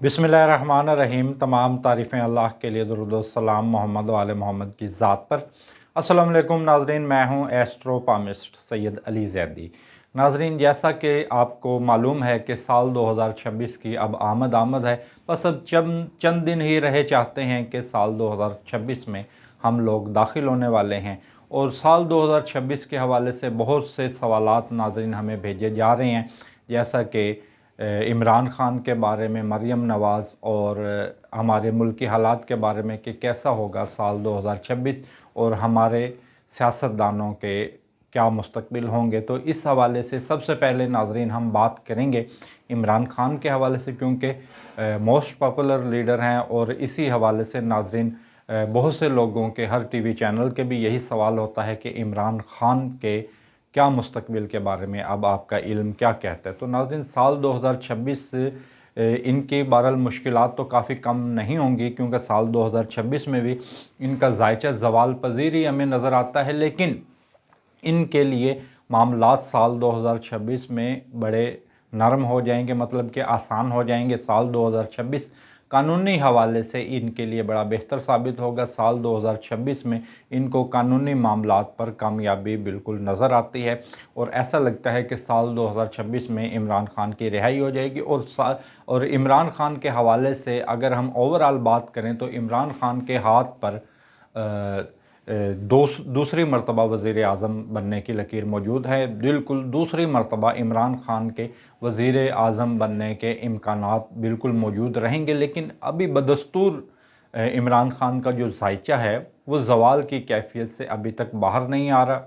बिस्मिल्लाहिर्रहमानिर्रहीम। तमाम तारीफ़ें अल्लाह के लिए, दुरूद व सलाम मोहम्मद वाले मोहम्मद की ज़ात पर। अस्सलाम वालेकुम नाज़रीन, मैं हूँ एस्ट्रो पामिस्ट सैयद अली ज़ैदी। नाज़रीन, जैसा कि आपको मालूम है कि साल 2026 की अब आमद है। बस अब चंद दिन ही रहे चाहते हैं कि साल 2026 में हम लोग दाखिल होने वाले हैं। और साल 2026 के हवाले से बहुत से सवालात नाज़रीन हमें भेजे जा रहे हैं, जैसा कि इमरान ख़ान के बारे में, मरियम नवाज़ और हमारे मुल्क की हालात के बारे में कि कैसा होगा साल 2026 और हमारे सियासतदानों के क्या मुस्तकबिल होंगे। तो इस हवाले से सबसे पहले नाज़रीन हम बात करेंगे इमरान ख़ान के हवाले से, क्योंकि मोस्ट पॉपुलर लीडर हैं। और इसी हवाले से नाज़रीन बहुत से लोगों के, हर टीवी चैनल के भी यही सवाल होता है कि इमरान ख़ान के क्या मुस्तकबिल के बारे में अब आपका इल्म क्या कहता है। तो नाज़रीन, साल 2026 इनकी बहरहाल मुश्किलात तो काफ़ी कम नहीं होंगी, क्योंकि साल 2026 में भी इनका जायचा ज़वाल पज़ीर ही हमें नज़र आता है। लेकिन इनके लिए मामलात साल 2026 में बड़े नरम हो जाएंगे, मतलब कि आसान हो जाएंगे। साल 2026 कानूनी हवाले से इनके लिए बड़ा बेहतर साबित होगा। साल 2026 में इनको कानूनी मामलात पर कामयाबी बिल्कुल नज़र आती है और ऐसा लगता है कि साल 2026 में इमरान ख़ान की रिहाई हो जाएगी। और इमरान ख़ान के हवाले से अगर हम ओवरऑल बात करें तो इमरान ख़ान के हाथ पर दूसरी मरतबा वज़ीर आज़म बनने की लकीर मौजूद है। बिल्कुल दूसरी मरतबा इमरान ख़ान के वज़ीर आज़म बनने के इम्कानात बिल्कुल मौजूद रहेंगे। लेकिन अभी बदस्तूर इमरान ख़ान का जो जायचा है वो ज़वाल की कैफियत से अभी तक बाहर नहीं आ रहा।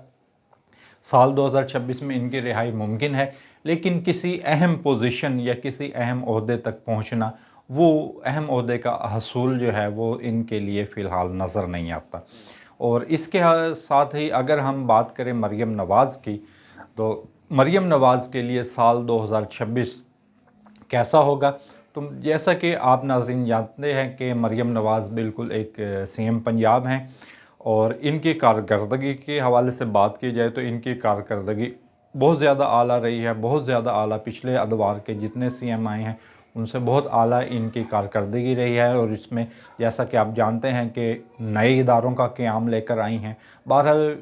साल 2026 में इनकी रिहाई मुमकिन है, लेकिन किसी अहम पोजीशन या किसी अहम ओहदे तक पहुंचना, वो अहम ओहदे का हसूल जो है वो इनके लिए फ़िलहाल नज़र नहीं आता। और इसके साथ ही अगर हम बात करें मरियम नवाज़ की, तो मरियम नवाज़ के लिए साल 2026 कैसा होगा। तो जैसा कि आप नाज़रीन जानते हैं कि मरियम नवाज़ बिल्कुल एक सीएम पंजाब हैं और इनकी कारकर्दगी के हवाले से बात की जाए तो इनकी कारकर्दगी बहुत ज़्यादा आला रही है, बहुत ज़्यादा आला। पिछले अदवार के जितने सीएम आए हैं उनसे बहुत आला इनकी कारकर्दगी रही है। और इसमें जैसा कि आप जानते हैं कि नए इदारों का क़याम लेकर आई हैं। बहरहाल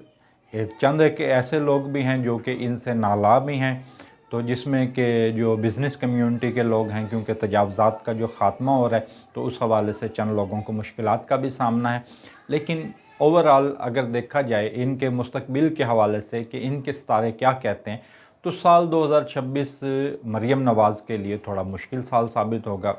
चंद एक ऐसे लोग भी हैं जो कि इनसे नाला भी हैं, तो जिसमें कि जो बिज़नेस कम्युनिटी के लोग हैं, क्योंकि तजावज़ात का जो ख़ात्मा हो रहा है तो उस हवाले से चंद लोगों को मुश्किलात का भी सामना है। लेकिन ओवरऑल अगर देखा जाए इनके मुस्तकबिल के हवाले से कि इनके सितारे क्या कहते हैं, तो साल 2026 मरियम नवाज़ के लिए थोड़ा मुश्किल साल साबित होगा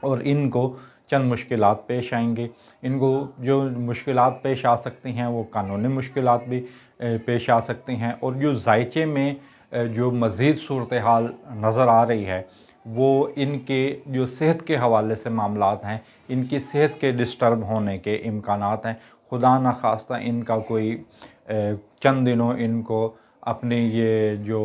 और इनको चंद मुश्किलात पेश आएंगी। इनको जो मुश्किलात पेश आ सकती हैं वो कानूनी मुश्किलात भी पेश आ सकती हैं। और जो जायचे में जो मज़ीद सूरत हाल नज़र आ रही है वो इनके जो सेहत के हवाले से मामलात हैं, इनकी सेहत के डिस्टर्ब होने के इम्कानात हैं। खुदा न खास्ता इनका कोई चंद दिनों इनको अपनी ये जो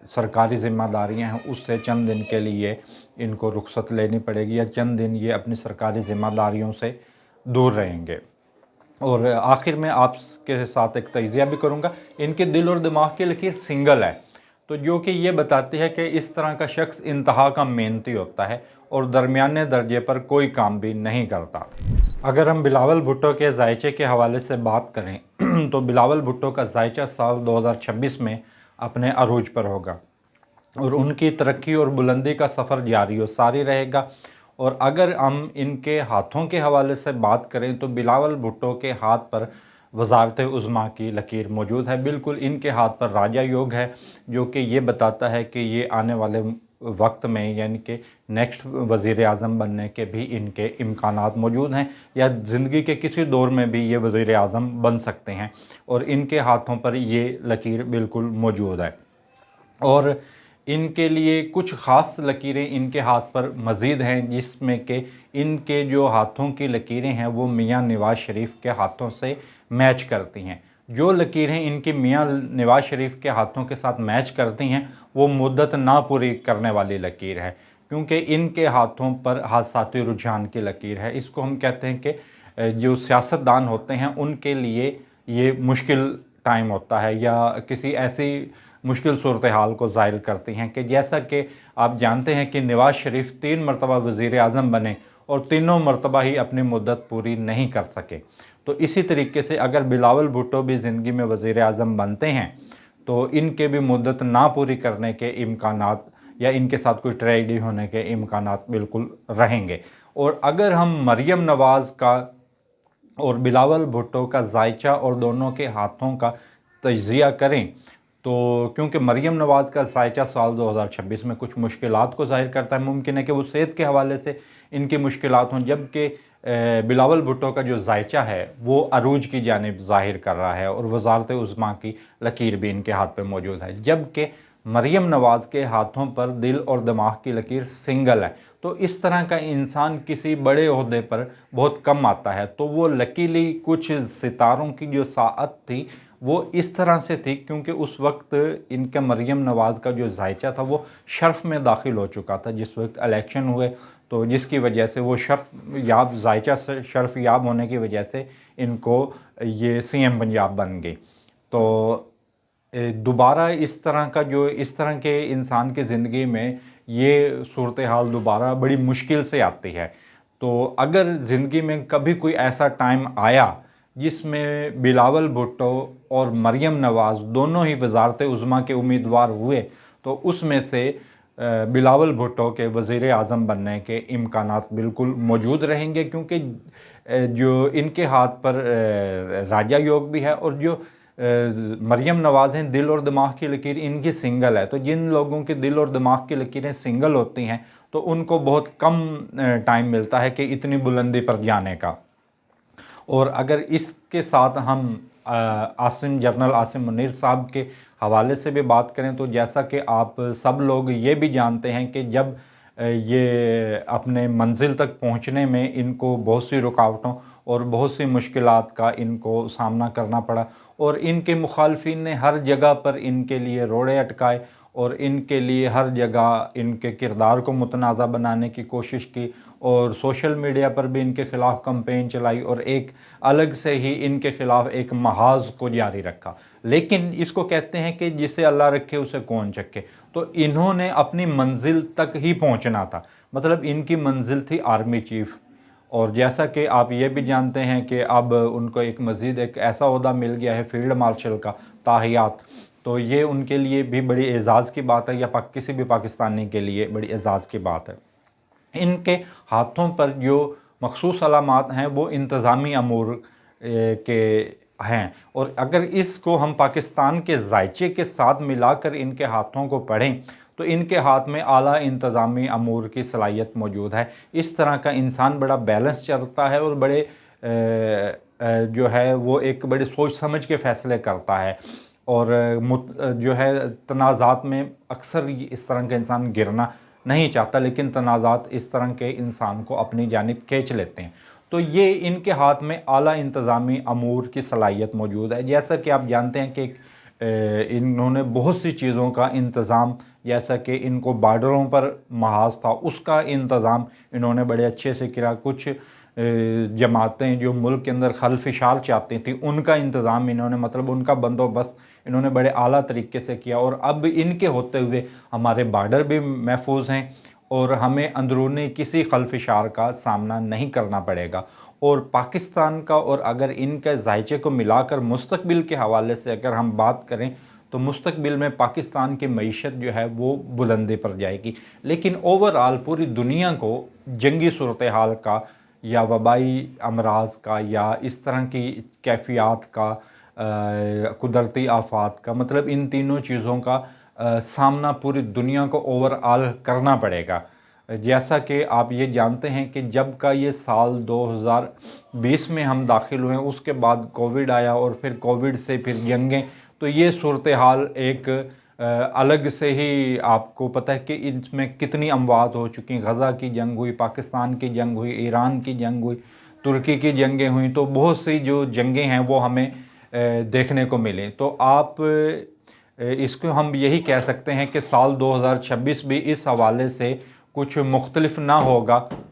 सरकारी ज़िम्मेदारियां हैं उससे चंद दिन के लिए इनको रुखसत लेनी पड़ेगी, या चंद दिन ये अपनी सरकारी ज़िम्मेदारियों से दूर रहेंगे। और आखिर में आपके साथ एक तजिया भी करूँगा, इनके दिल और दिमाग की लकीर सिंगल है, तो जो कि ये बताती है कि इस तरह का शख्स इंतहा का मेहनती होता है और दरमियाने दर्जे पर कोई काम भी नहीं करता। अगर हम बिलावल भुट्टो के जायचे के हवाले से बात करें तो बिलावल भुट्टो का जायचा साल 2026 में अपने अरूज पर होगा और उनकी तरक्की और बुलंदी का सफ़र जारी और सारी रहेगा। और अगर हम इनके हाथों के हवाले से बात करें तो बिलावल भुट्टो के हाथ पर वज़ारत उज़्मा की लकीर मौजूद है। बिल्कुल इनके हाथ पर राजा योग है, जो कि ये बताता है कि ये आने वाले वक्त में यानी कि नेक्स्ट वज़ीर आज़म बनने के भी इनके इम्कानात मौजूद हैं, या ज़िंदगी के किसी दौर में भी ये वज़ीर आज़म बन सकते हैं। और इनके हाथों पर ये लकीर बिल्कुल मौजूद है। और इनके लिए कुछ ख़ास लकीरें इनके हाथ पर मज़ीद हैं, जिसमें कि इनके जो हाथों की लकीरें हैं वो मियाँ नवाज़ शरीफ के हाथों से मैच करती हैं। जो लकीरें इनकी मियाँ नवाज़ शरीफ के हाथों के साथ मैच करती हैं वो मुद्दत ना पूरी करने वाली लकीर है, क्योंकि इनके हाथों पर हादसाती रुझान की लकीर है। इसको हम कहते हैं कि जो सियासतदान होते हैं उनके लिए ये मुश्किल टाइम होता है, या किसी ऐसी मुश्किल सूरत हाल को ज़ाहिर करती हैं कि जैसा कि आप जानते हैं कि नवाज़ शरीफ 3 मरतबा वज़ीर आज़म बने और तीनों मरतबा ही अपनी मुद्दत पूरी नहीं कर सके। तो इसी तरीके से अगर बिलावल भुट्टो भी ज़िंदगी में वज़ीर आज़म बनते हैं तो इनके भी मुद्दत ना पूरी करने के इम्कानात या इनके साथ कोई ट्रेजेडी होने के इम्कानात बिल्कुल रहेंगे। और अगर हम मरियम नवाज़ का और बिलावल भुट्टो का जायचा और दोनों के हाथों का तज्ज़िया करें तो क्योंकि मरियम नवाज़ का जायचा साल 2026 में कुछ मुश्किलात को ज़ाहिर करता है, मुमकिन है कि वो सेहत के हवाले से इनकी मुश्किलात हों, जबकि बिलावल भुट्टो का जो जायचा है वो अरूज की जानिब ज़ाहिर कर रहा है और वज़ारत उज़्मा की लकीर भी इनके हाथ पे मौजूद है, जबकि मरियम नवाज़ के हाथों पर दिल और दिमाग की लकीर सिंगल है। तो इस तरह का इंसान किसी बड़े ओहदे पर बहुत कम आता है। तो वो लकीली कुछ सितारों की जो साअत थी वो इस तरह से थी क्योंकि उस वक्त इनका मरियम नवाज़ का जो जायचा था वो शर्फ में दाखिल हो चुका था जिस वक्त इलेक्शन हुए, तो जिसकी वजह से वो शर्फ याब जायचा से शर्फ याब होने की वजह से इनको ये CM पंजाब बन गई। तो दोबारा इस तरह के इंसान की ज़िंदगी में ये सूरत हाल दोबारा बड़ी मुश्किल से आती है। तो अगर ज़िंदगी में कभी कोई ऐसा टाइम आया जिसमें बिलावल भुट्टो और मरियम नवाज़ दोनों ही वज़ारत उज़्मा के उम्मीदवार हुए तो उसमें से बिलावल भुट्टो के वज़ीर आज़म बनने के इम्कानात बिल्कुल मौजूद रहेंगे, क्योंकि जो इनके हाथ पर राजा योग भी है और जो मरियम नवाज़ हैं दिल और दिमाग की लकीर इनकी सिंगल है। तो जिन लोगों के दिल और दिमाग की लकीरें सिंगल होती हैं तो उनको बहुत कम टाइम मिलता है कि इतनी बुलंदी पर जाने का। और अगर इसके साथ हम जनरल आसिम मुनीर साहब के हवाले से भी बात करें तो जैसा कि आप सब लोग ये भी जानते हैं कि जब ये अपने मंजिल तक पहुंचने में इनको बहुत सी रुकावटों और बहुत सी मुश्किलात का इनको सामना करना पड़ा और इनके मुखालफिन ने हर जगह पर इनके लिए रोड़े अटकाए और इनके लिए हर जगह इनके किरदार को मुतनाज़ा बनाने की कोशिश की और सोशल मीडिया पर भी इनके ख़िलाफ़ कैंपेन चलाई और एक अलग से ही इनके ख़िलाफ़ एक महाज को जारी रखा। लेकिन इसको कहते हैं कि जिसे अल्लाह रखे उसे कौन चखे। तो इन्होंने अपनी मंजिल तक ही पहुंचना था, मतलब इनकी मंजिल थी आर्मी चीफ़। और जैसा कि आप ये भी जानते हैं कि अब उनको एक मज़ीद एक ऐसा ओहदा मिल गया है फील्ड मार्शल का, ताहियात। तो ये उनके लिए भी बड़ी एज़ाज़ की बात है या किसी भी पाकिस्तानी के लिए बड़ी एज़ाज़ की बात है। इनके हाथों पर जो मखसूस अलामात हैं वो इंतज़ामी अमूर के हैं और अगर इसको हम पाकिस्तान के जायचे के साथ मिलाकर इनके हाथों को पढ़ें तो इनके हाथ में आला इंतज़ामी अमूर की सलाहियत मौजूद है। इस तरह का इंसान बड़ा बैलेंस चलता है और बड़े जो है वो एक बड़े सोच समझ के फ़ैसले करता है और जो है तनाज़ात में अक्सर इस तरह का इंसान गिरना नहीं चाहता, लेकिन तनाज़ात इस तरह के इंसान को अपनी जानिब खींच लेते हैं। तो ये इनके हाथ में आला इंतज़ामी अमूर की सलाहियत मौजूद है। जैसा कि आप जानते हैं कि इन्होंने बहुत सी चीज़ों का इंतज़ाम, जैसा कि इनको बॉर्डरों पर महाज था उसका इंतज़ाम इन्होंने बड़े अच्छे से किया। कुछ जमातें जो मुल्क के अंदर खलफिशाल चाहती थी उनका इंतज़ाम इन्होंने, मतलब उनका बंदोबस्त इन्होंने बड़े आला तरीके से किया और अब इनके होते हुए हमारे बॉर्डर भी महफूज हैं और हमें अंदरूनी किसी खलफिशार का सामना नहीं करना पड़ेगा। और पाकिस्तान का और अगर इनके जायचे को मिलाकर मुस्तकबिल के हवाले से अगर हम बात करें तो मुस्तकबिल में पाकिस्तान की मईशत जो है वो बुलंदी पर जाएगी। लेकिन ओवरऑल पूरी दुनिया को जंगी सूरत हाल का या वबाई अमराज का या इस तरह की कैफियत का कुदरती आफात का, मतलब इन तीनों चीज़ों का सामना पूरी दुनिया को ओवरऑल करना पड़ेगा। जैसा कि आप ये जानते हैं कि जब का ये साल 2020 में हम दाखिल हुए उसके बाद कोविड आया और फिर कोविड से फिर जंगें, तो ये सूरत हाल एक अलग से ही आपको पता है कि इसमें कितनी अमवात हो चुकी। गज़ा की जंग हुई, पाकिस्तान की जंग हुई, ईरान की जंग हुई, तुर्की की जंगें हुई, तो बहुत सी जो जंगें हैं वो हमें देखने को मिले। तो आप इसको हम यही कह सकते हैं कि साल 2026 भी इस हवाले से कुछ मुख्तलिफ ना होगा